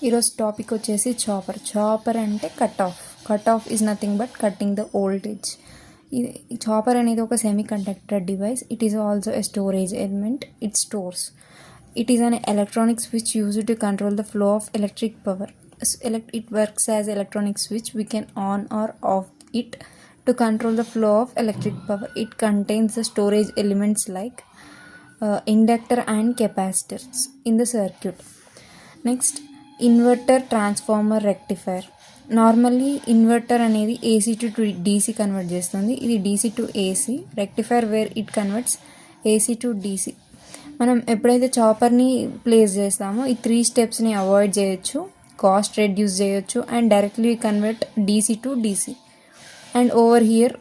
ఈరోజు టాపిక్ వచ్చేసి చాపర్ అంటే cut off is nothing but cutting the voltage. ఈ చాపర్ అనేది ఒక semi conductor device. It is also a storage element. It stores. It is an electronic switch used to control the flow of electric power. It works as electronic switch. We can on or off it to control the flow of electric power. It contains the storage elements like inductor and capacitors in the circuit. Next, inverter, transformer, rectifier. Normally inverter అనేది AC to DC convert చేస్తుంది. ఇది DC to AC. Rectifier where it converts AC to DC. మనం ఎప్పుడైతే చాపర్ని place చేస్తామో ఈ 3 స్టెప్స్ని avoid చేయొచ్చు, కాస్ట్ రెడ్యూస్ చేయొచ్చు and directly convert DC to DC. And over here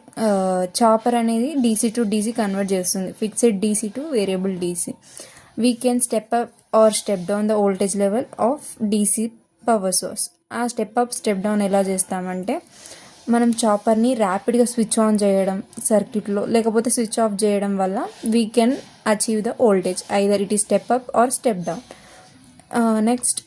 chopper అనేది డీసీ టు డీసీ కన్వర్ట్ చేస్తుంది, fixed DC to variable DC. We can step up or step down the voltage level of DC power source. ఆ step up step down ఎలా చేస్తామంటే మనం చాపర్ని ర్యాపిడ్గా switch on చేయడం సర్క్యూట్లో, లేకపోతే switch off చేయడం వల్ల we can achieve the voltage. Either it is step up or step down. Next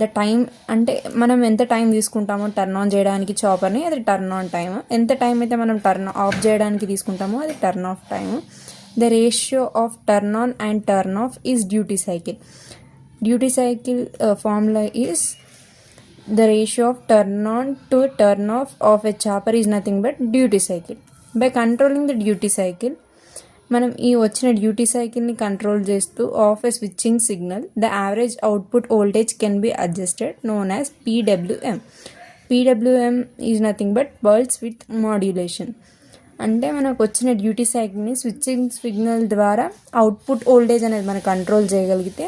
the time, అంటే మనం ఎంత టైం తీసుకుంటామో టర్న్ ఆన్ చేయడానికి చాపర్ని, అది టర్న్ ఆన్ టైమ్. ఎంత టైం అయితే మనం టర్న్ ఆఫ్ చేయడానికి తీసుకుంటామో అది turn off time. The ratio of turn on and turn off is duty cycle. Duty cycle formula is the ratio of turn on to turn off of a chopper is nothing but duty cycle. By controlling the duty cycle, మనం ఈ వచ్చిన duty సైకిల్ని control చేస్తూ of a switching signal, the average output voltage can be adjusted, known as PWM. PWM is nothing but pulse width modulation. అంటే మనకు వచ్చిన duty సైకిల్ని switching signal ద్వారా అవుట్పుట్ వోల్టేజ్ అనేది మనం కంట్రోల్ చేయగలిగితే,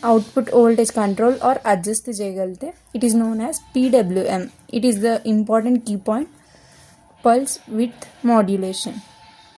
output voltage control or adjust చేయగలిగితే it is known as PWM. It is the important key point, pulse width modulation.